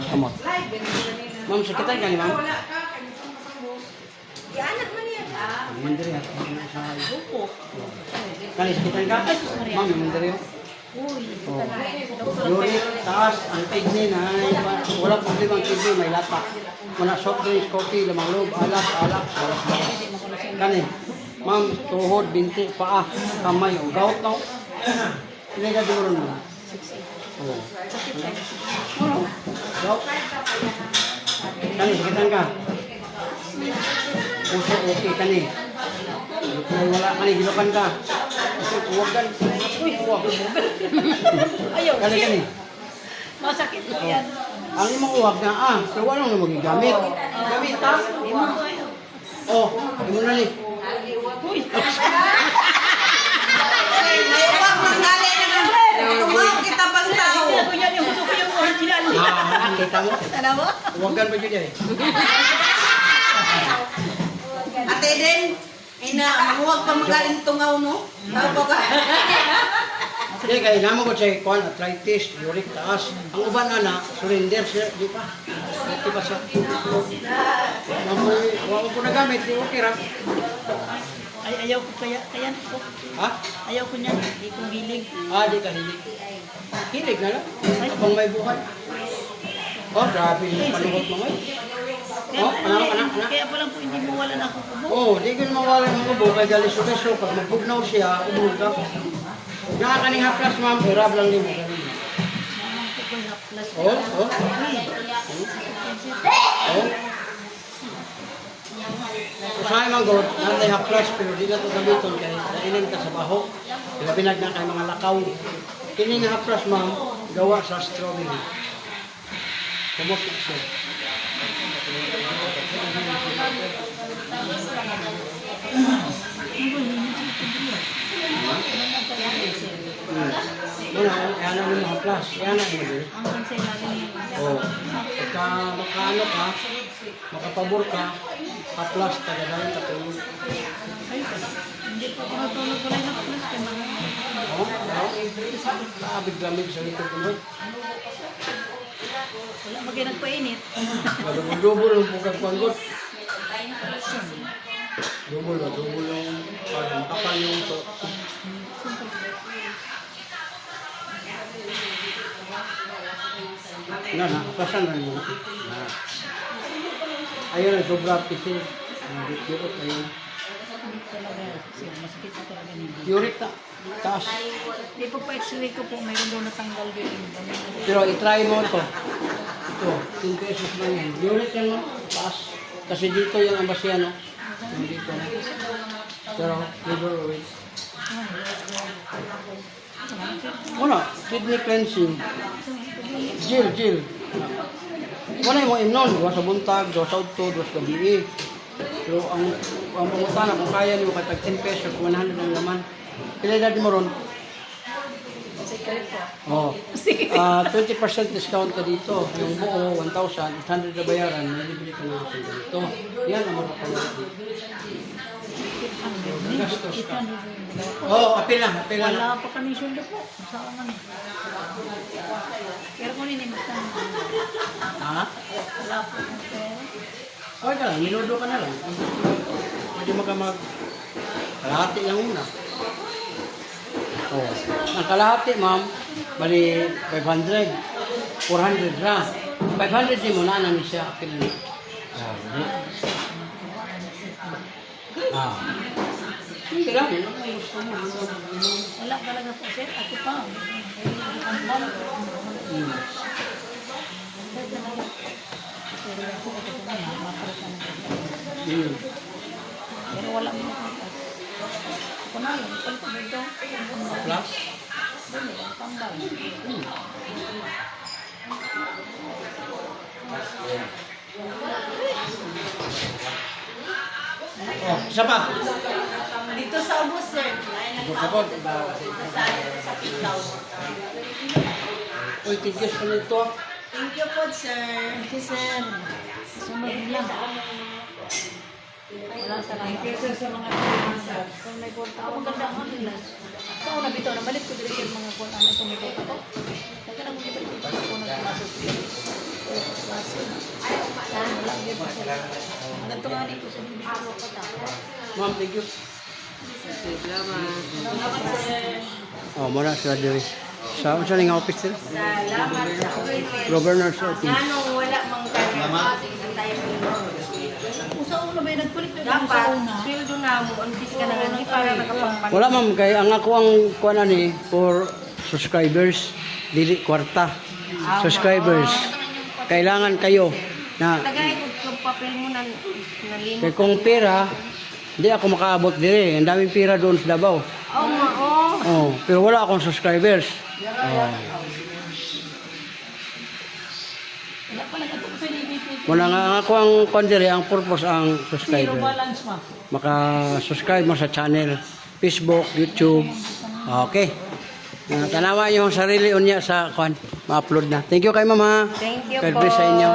Kamot. Ma'am, sakitan ka ni ma'am? Anak mo niya. Mindiri ya. Kali sakitan ka? Ma'am, mindiri yun. Yuri, taas, ang kidney na wala problema ang kidney, may lata. Muna soft drinks, coffee, lamang loob, alak, balas. Kani, ma'am, tuhod, binti, paa, kamay, o gout na. Hindi ka duron mo. Oo. Ano? Gout? Kani, sakitan ka? Puso, okay, kani. Kaya wala kani, gilokan ka. Kasi huwagan. Uy, huwag. Ayaw. Kani. Masakit po yan. Ang imong uwag na, pero wala nang magigamit. Gamit ha? Oh, imo na ni. Uy. May uwag magdali na tumawag kita bang tao. Ako yan yung gusto ko yung original. Kita mo? Ano mo? Uwagan pa dyan eh. Ate din, huwag pa magaling tungaw no. Tao ka. Hindi, kaya naman ko siya, arthritis, uric taas. Ang uban na, surrender siya, di pa. Di pa siya. Wala ko nagamit, di okay ra. Ay, ayaw ko kaya po. Ha? Ayaw ko niya. Hindi ko hilig. Di ka hilig. Hilig na lang. Habang may buhay. Oh, grabe yung panuhot mo ngayon. Anak. Kaya pa lang po hindi mo wala na ako kubo. Oo, di ko mawala ng kubo. Kaya galis-galis. Pag magbugnaw siya, umul ka. Nakakaning haplas, ma'am. Hirap lang din mo. Mamang ko ko haplas. Oh. Usahay man god, natay haplas pero di na ito gamiton kaya nainin ka sa baho. Pinag na kay mga lakaw. Kini nga haplas, ma'am, gawa sa strawberry. Kumot na siya. Yan ang mga haplas. Yan ang mga din. Ang kansay natin Oh, pagka makaano ka, makapabor ka, haplas, taga-dahin katulog. hindi po ako natulog ko lang haplas. Kaya mga Nakabig lamig sa likod ko. wala maging nagpainit. Double ang pagkakwangot. Double yung parang kapal yung to. Kasan na mo. Ayun ang sobra pisil. Dikot ayun. Masakit na talaga nila. Uric na. Taas. Di po pa x-ray ko po, mayroon doon natanggal yung Pero itry mo ito. Ito, 10 pesos lang yan. Uric yan mo. Taas. Kasi dito yung ambasya, no? Yung dito na. Pero, liver oil. Wala, kidney cleansing. Gel. Wala yung imnon. Gawa sa buntag, gawa sa udto, gawa sa gabi. Pero ang pangutana, kung kaya niyo katag 10 pesos, 100 ang laman. Kailan natin mo ron? Secret po. Oh. 20% discount ka dito. Yung buo, 1,000, 800 na bayaran, may bibili ka na ako dito. Yan ang makapalala dito. Gastos ka. Apil lang. Wala pa kami sundo po. Saan naman. Pero kung hindi magtanong. Ha? Wala po ng pera. Okay ka lang, minudo ka na lang. Pwede kalahati lang muna. Ang kalahati, ma'am, bali 500. 400 ra. 500 din mo na namin siya. Sige lang. Wala talaga po sir. Ako pa. Ang bala. Pero wala mo nakakas. Ako na yun. Ipal ko dito. Plus? Dili, ang tambal. Isa pa. Dito sa ubos sir. Sabot. Sa Pitaw. Uy, tigis ka nito. Thank you po sir. Thank you sir. Sunod lang. Wala sa lang. Kesa sa mga pinasas. Kung may kwarta ako, maganda ang nila. So, una bitaw, nabalik ko dito yung mga kwarta na kung may kwarta ko. Kaya na kung ibalik ko kung nagpasok dito. Wala, hindi pa sila. Ganito nga dito sa bibig ko pa Ma'am, thank you. Oh, muna sila diri. Sa unsa nga office nila? Salamat sa Governor's office. Ngano wala mang tayo Kung sa una ba yung nagpalit na dapat sweldo na mo antis ka na nga para nakapampan. Wala ma'am, kay ang ako ang kuan ani for subscribers, dili kwarta. Subscribers. Kailangan kayo na Tagay ko papel mo na nalino. kay kung pera, hindi ako makaabot dire. Ang daming pera doon sa Davao. Oh, mao. Oh, pero wala akong subscribers. Oh. Wala pa nagkatuko sa DBP. Muna nga ako ang kuan dire, ang purpose ang Zero subscriber. balance ma. Maka-subscribe mo sa channel, Facebook, YouTube. Okay. Tanawa niyo ang sarili unya sa kuan, ma-upload na. Thank you kay mama. Thank you God po. bless sa inyo.